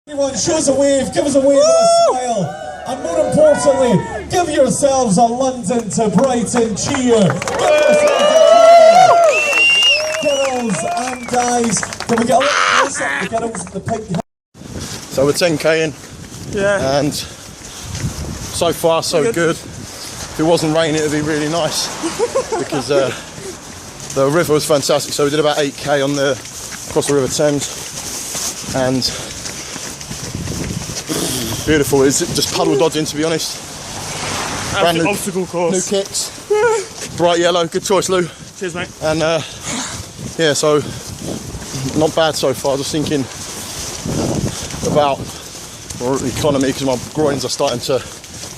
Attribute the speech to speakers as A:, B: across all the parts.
A: Everyone, show us a wave, give us a wave and a smile, and more importantly, give yourselves a London to Brighton cheer. Girls and guys, can we get a little closer? The girls, the pink.
B: So we're 10k in,
C: yeah,
B: and so far so good. If it wasn't raining, it'd be really nice because the river was fantastic. So we did about 8k on the across the River Thames, and beautiful. It's just puddle dodging, to be honest.
C: Brand new obstacle course.
B: New kicks. Bright yellow. Good choice, Lou.
C: Cheers, mate.
B: And yeah, so not bad so far. Just thinking about the economy because my groins are starting to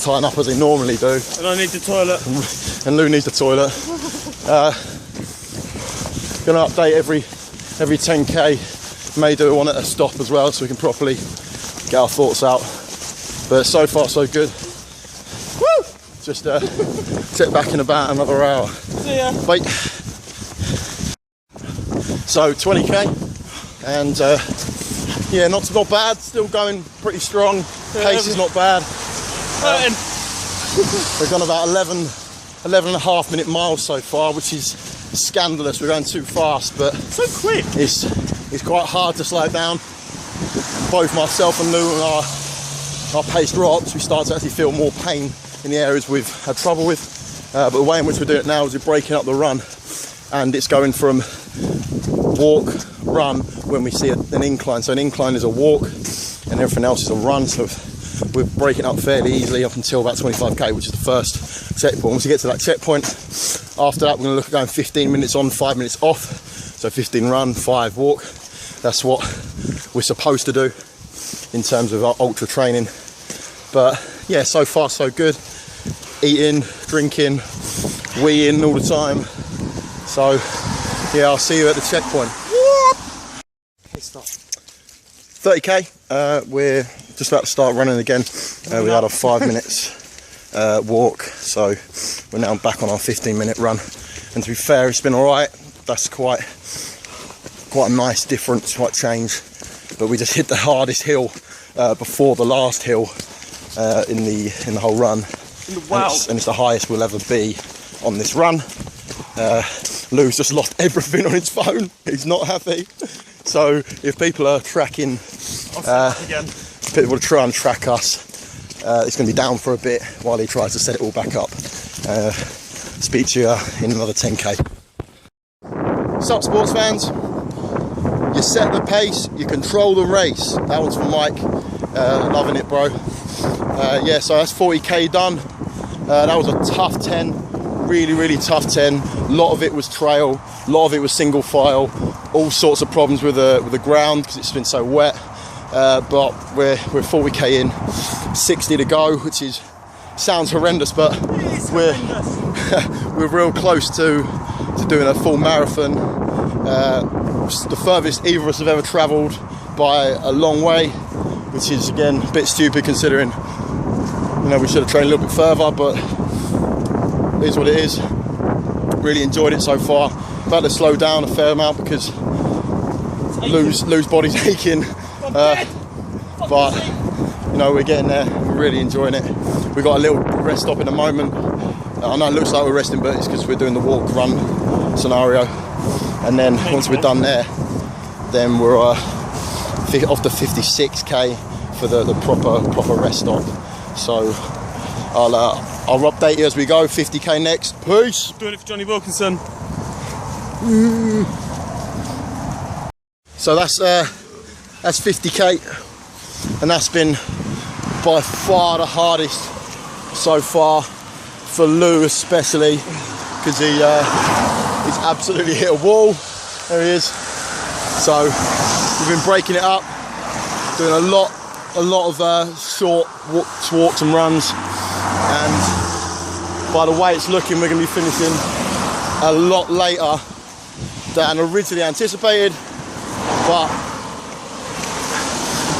B: tighten up as they normally do.
C: And I need the toilet.
B: And Lou needs the toilet. Gonna update every 10k. May do one at a stop as well, so we can properly get our thoughts out. But so far so good. Woo! Just sit back in about another hour.
C: See ya.
B: Wait. So 20k, and yeah, not bad. Still going pretty strong. Pace is not bad. We've gone about 11 and a half minute miles so far, which is scandalous. We're going too fast, but
C: so quick.
B: It's quite hard to slow down. Both myself and Lou and our pace drops, we start to actually feel more pain in the areas we've had trouble with. But the way in which we're doing it now is we're breaking up the run, and it's going from walk, run when we see an incline. So an incline is a walk and everything else is a run. So we're breaking up fairly easily up until about 25k, which is the first checkpoint. Once we get to that checkpoint, after that we're going to look at going 15 minutes on, 5 minutes off. So 15 run, 5 walk. That's what we're supposed to do in terms of our ultra training. But yeah, so far so good. Eating, drinking, weeing all the time. So yeah, I'll see you at the checkpoint. 30k, we're just about to start running again. We had a 5 minutes walk, so we're now back on our 15-minute run. And to be fair, it's been all right. That's quite a nice difference, quite change. But we just hit the hardest hill before the last hill in the whole run.
C: Wow!
B: And it's the highest we'll ever be on this run. Lou's just lost everything on his phone. He's not happy. So if people are tracking, people will try and track us. It's going to be down for a bit while he tries to set it all back up. Speak to you in another 10k. What's up, sports fans? You set the pace, you control the race. That one's from Mike. Loving it, bro. Yeah, so that's 40k done. That was a tough 10. Really tough 10. A lot of it was trail, a lot of it was single file, all sorts of problems with the ground because it's been so wet. But we're 40k in, 60 to go, which sounds horrendous, but we're real close to doing a full marathon. The furthest either of us have ever travelled by a long way, which is again a bit stupid considering we should have trained a little bit further, but it is what it is. Really enjoyed it so far. About to slow down a fair amount because Lou's body's aching, but we're getting there. We're really enjoying it. We got a little rest stop in a moment. I know it looks like we're resting, but it's because we're doing the walk run scenario, and then once we're done there, then we're off the 56k for the proper rest stop. So I'll update you as we go. 50k next. Peace.
C: Doing it for Johnny Wilkinson.
B: So that's 50k, and that's been by far the hardest so far for Lou, especially because he's absolutely hit a wall. There he is. So we've been breaking it up, doing a lot of short walks and runs. And by the way it's looking, we're going to be finishing a lot later than originally anticipated, but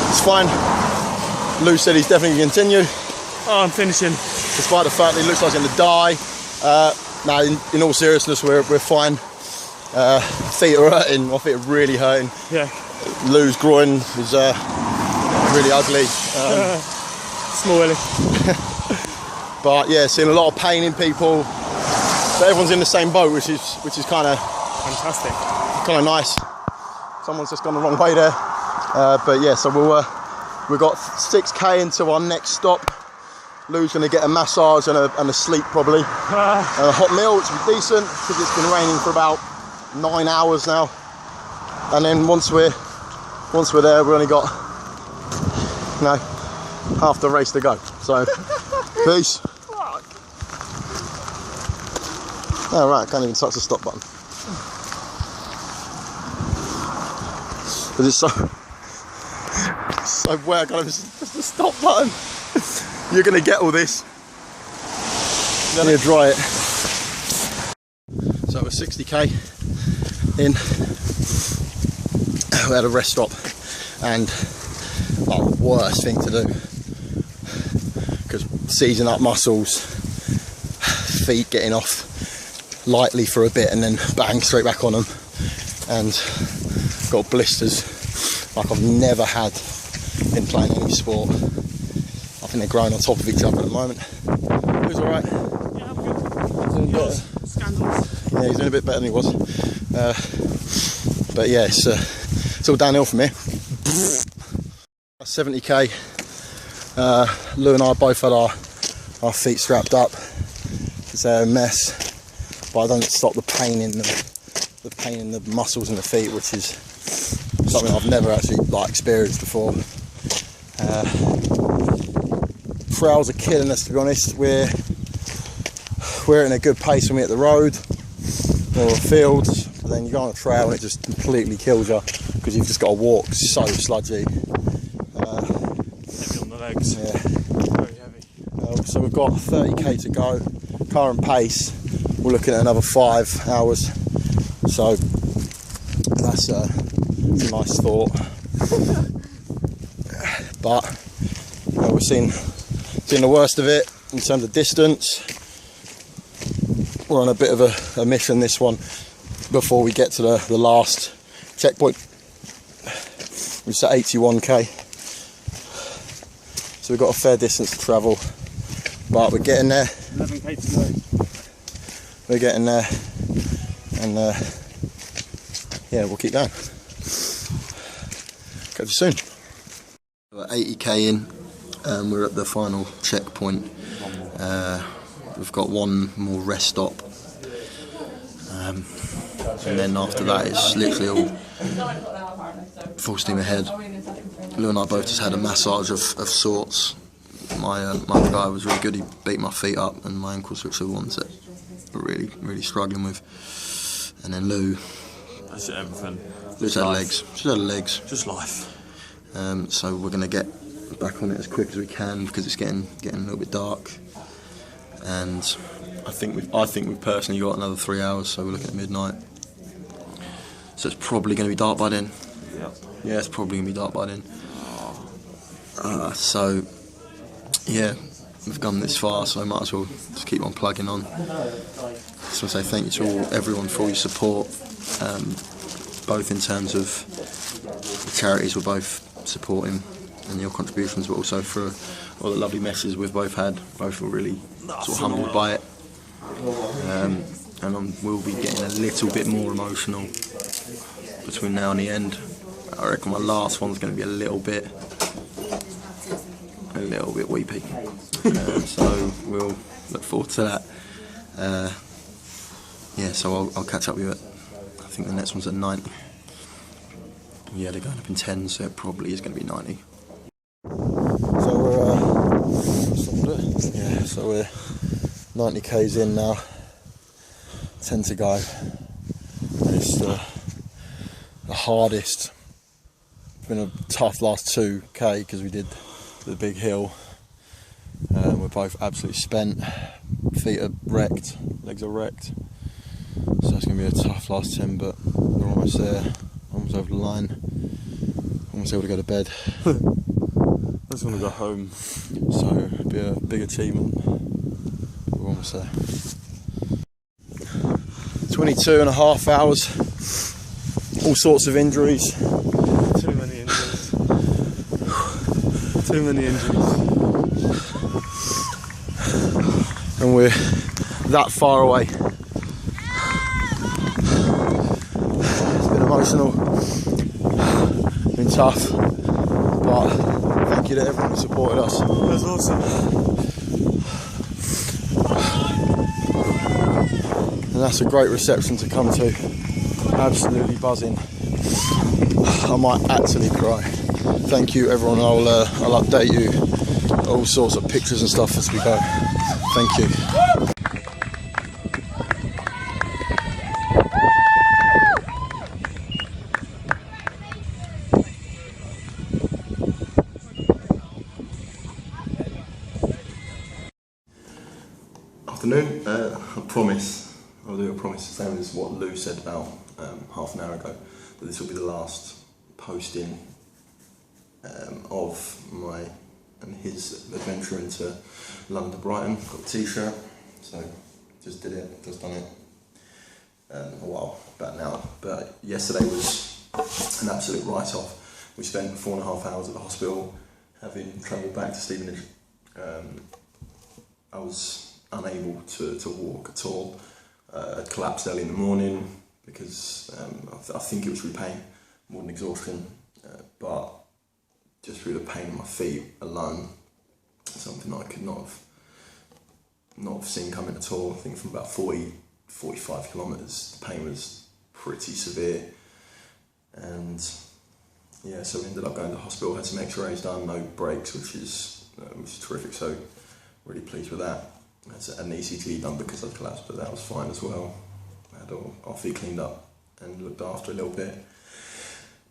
B: it's fine. Lou said he's definitely going to continue.
C: Oh, I'm finishing.
B: Despite the fact that he looks like he's going to die. No, in all seriousness, we're fine. Feet are hurting, my feet are really hurting.
C: Yeah.
B: Lou's groin is really ugly.
C: Small willy.
B: But yeah, seeing a lot of pain in people. But everyone's in the same boat, which is kind of
C: Fantastic.
B: kind of nice. Someone's just gone the wrong way there. But yeah, so we've got 6k into our next stop. Lou's going to get a massage and a sleep probably, and a hot meal, which will be decent because it's been raining for about 9 hours now. And then once we're there, we've only got half the race to go. So peace. Oh right, I can't even touch the stop button. But it's so where I can't even press the stop button. You're gonna get all this. Then you dry it. So we're 60k in. We had a rest stop, and the worst thing to do, because seizing up muscles, feet getting off lightly for a bit and then bang straight back on them, and got blisters like I've never had in playing any sport. I think they're growing on top of each other at the moment. He was alright.
C: Yeah, I'm good.
B: Doing better.
C: Scandalous.
B: Yeah, he's doing a bit better than he was. But yeah, it's all downhill from here. 70k. Lou and I both had our feet strapped up because they're a mess. But I don't stop the pain in the muscles in the feet, which is something I've never actually experienced before. Trails are killing us, to be honest. We're in a good pace when we're at the road or fields, but then you go on a trail and it just completely kills you because you've just got to walk so sludgy.
C: Heavy on the legs.
B: Yeah.
C: Very heavy.
B: So we've got 30k to go. Current pace, we're looking at another 5 hours. So that's a nice thought. But we're seeing the worst of it in terms of distance. We're on a bit of a mission this one before we get to the last checkpoint, which is at 81k. So we've got a fair distance to travel, but we're getting there.
C: 11k to go.
B: We're getting there, and yeah, we'll keep going. Catch you soon. We're 80k in. We're at the final checkpoint. We've got one more rest stop, and then after that it's literally all full steam ahead. Lou and I both just had a massage of sorts. My guy was really good. He beat my feet up and my ankles, which are the ones that we're really struggling with. And then Lou,
C: That's everything.
B: Lou's had legs. She's had legs.
C: Just life.
B: So we're gonna get back on it as quick as we can because it's getting a little bit dark. And I think we've personally got another 3 hours, so we're looking at midnight. So it's probably going to be dark by then.
C: Yep.
B: Yeah, it's probably going to be dark by then. So yeah, we've come this far, so I might as well just keep on plugging on. So I say thank you to everyone for all your support, both in terms of the charities we're both supporting and your contributions, but also for all the lovely messages we've both had. Both were really sort of humbled by it, and we'll be getting a little bit more emotional between now and the end. I reckon my last one's going to be a little bit weepy, so we'll look forward to that. Yeah, so I'll catch up with you at, I think the next one's at 90. Yeah, they're going up in 10, so it probably is going to be 90. So we're 90k's in now, 10 to go. And it's the hardest. It's been a tough last 2k because we did the big hill. We're both absolutely spent, feet are wrecked, legs are wrecked. So it's going to be a tough last 10, but we're almost there, almost over the line, almost able to go to bed.
C: I just want to go home.
B: So it'll be a big achievement. We're almost there. 22.5 hours, all sorts of injuries.
C: Too many injuries. Too many injuries.
B: And we're that far away. It's been emotional, been tough, but thank you to everyone who supported us.
C: It was awesome.
B: And that's a great reception to come to. Absolutely buzzing. I might actually cry. Thank you everyone. I'll update you all sorts of pictures and stuff as we go. Thank you. Afternoon. I promise, I'll do a promise, the same as what Lou said about half an hour ago, that this will be the last posting of my and his adventure into London2Brighton. Got a t-shirt, so just did it, just done it a while back now. But yesterday was an absolute write-off. We spent 4.5 hours at the hospital, having travelled back to Stevenage. I was unable to walk at all. I collapsed early in the morning because I think it was through pain more than exhaustion, but just through the pain in my feet alone, something I could not have seen coming at all. I think from about 45 kilometres, the pain was pretty severe, and yeah, so we ended up going to the hospital, had some x-rays done, no breaks, which is terrific, so really pleased with that. I had an ECG done because I'd collapsed, but that was fine as well. I had all our feet cleaned up and looked after a little bit.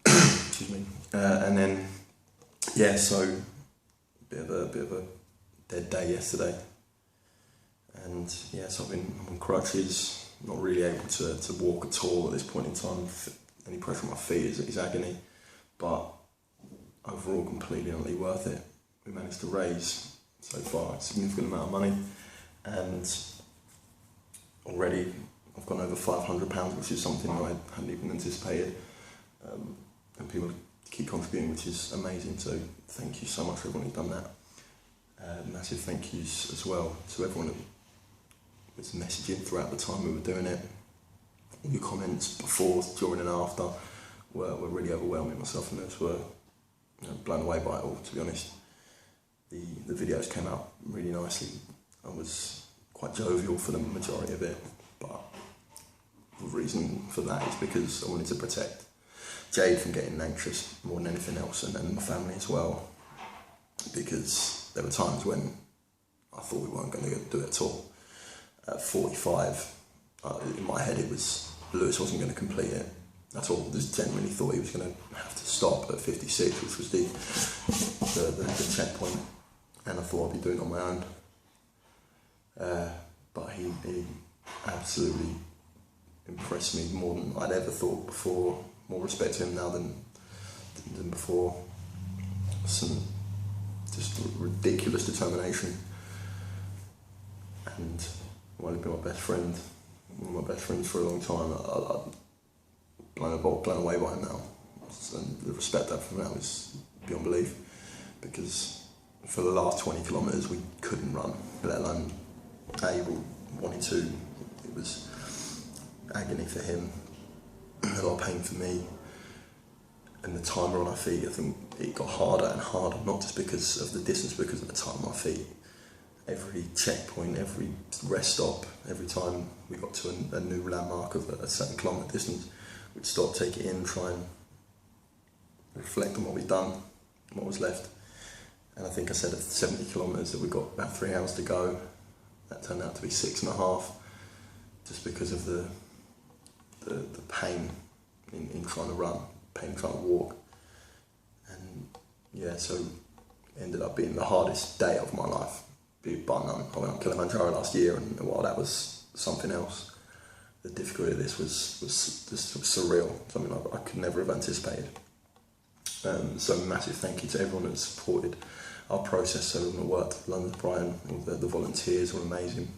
B: Excuse me. And then, yeah, so a bit of a dead day yesterday. And yeah, so I'm on crutches, not really able to walk at all at this point in time. Any pressure on my feet is agony, but overall completely and utterly worth it. We managed to raise so far a significant amount of money, and already I've gone over £500, which is something I hadn't even anticipated, and people keep contributing, which is amazing, so thank you so much for everyone who's done that. Massive thank yous as well to everyone who was messaging throughout the time we were doing it. All your comments before, during and after were really overwhelming. Myself and Liz were blown away by it all, to be honest. The videos came out really nicely. I was quite jovial for the majority of it, but the reason for that is because I wanted to protect Jade from getting anxious more than anything else, and then my family as well, because there were times when I thought we weren't going to do it at all. At 45, in my head it was Lewis wasn't going to complete it at all. Just genuinely thought he was going to have to stop at 56, which was the checkpoint, and I thought I'd be doing it on my own. But he absolutely impressed me more than I'd ever thought before. More respect to him now than before. Some just ridiculous determination, and while he'd been my best friend, one of my best friends for a long time, I'm blown away by him now. And the respect I have for him now is beyond belief, because for the last 20 kilometres we couldn't run, let alone wanting to. It was agony for him, a lot of pain for me, and the time we're on our feet, I think it got harder and harder, not just because of the distance, because of the time on our feet. Every checkpoint, every rest stop, every time we got to a new landmark of a certain kilometre distance, we'd stop, take it in, try and reflect on what we'd done, what was left. And I think I said at 70 kilometres that we've got about 3 hours to go. That turned out to be 6.5, just because of the pain in trying to run, pain trying to walk. And yeah, so it ended up being the hardest day of my life, bar none. I went up Kilimanjaro last year, and while that was something else, the difficulty of this was just surreal, something I could never have anticipated. So massive thank you to everyone that supported our process, so everyone that worked at London2Brighton, all the volunteers were amazing.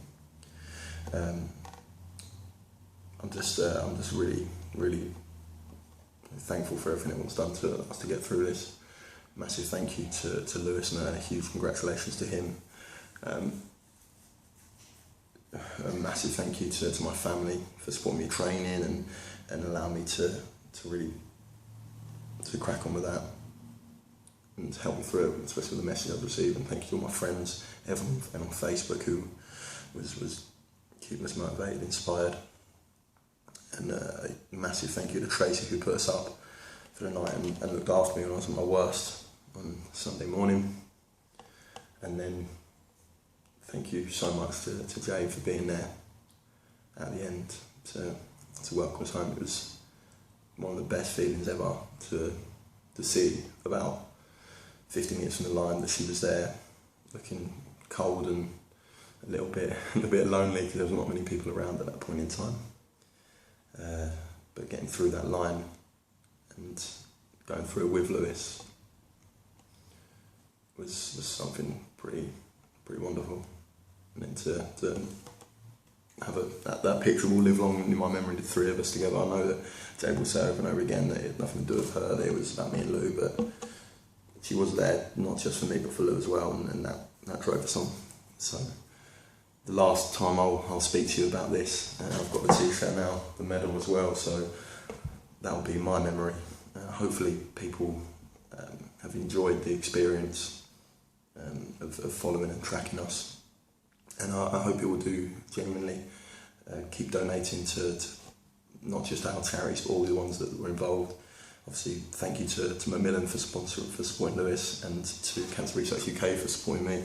B: I'm just really, really thankful for everything everyone's done to us to get through this. massive thank you to Lewis, and a huge congratulations to him. A massive thank you to my family for supporting me in training and allowing me to really crack on with that and help me through it, especially with the message I've received. And thank you to all my friends, everyone on Facebook who was keeping us motivated, inspired. And a massive thank you to Tracy, who put us up for the night and looked after me when I was at my worst on Sunday morning. And then thank you so much to Jay for being there at the end to welcome us home. It was one of the best feelings ever to see about 50 minutes from the line that she was there, looking cold and a little bit lonely because there was not many people around at that point in time. But getting through that line and going through it with Lewis was something pretty wonderful. And then to have that picture will live long in my memory, the three of us together. I know that Jay will say over and over again that it had nothing to do with her, that it was about me and Lou, but she was there not just for me but for Lou as well, and that drove us on. So the last time I'll speak to you about this, I've got the t-shirt now, the medal as well, so that will be my memory. Hopefully people have enjoyed the experience of following and tracking us. And I hope you will do genuinely keep donating to not just our charities, but all the ones that were involved. Obviously, thank you to Macmillan for supporting Lewis, and to Cancer Research UK for supporting me.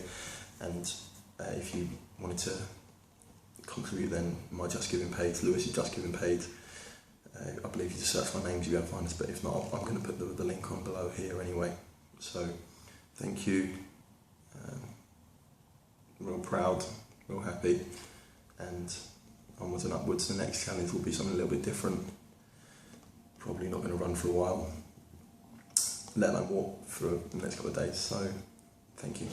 B: And if you wanted to contribute, then my Just Giving page, Lewis's Just Giving page, I believe you just search my names, you won't find us, but if not, I'm going to put the link on below here anyway. So, thank you. Real proud, real happy, and onwards and upwards. The next challenge will be something a little bit different. Probably not going to run for a while, let alone walk for the next couple of days. So, thank you.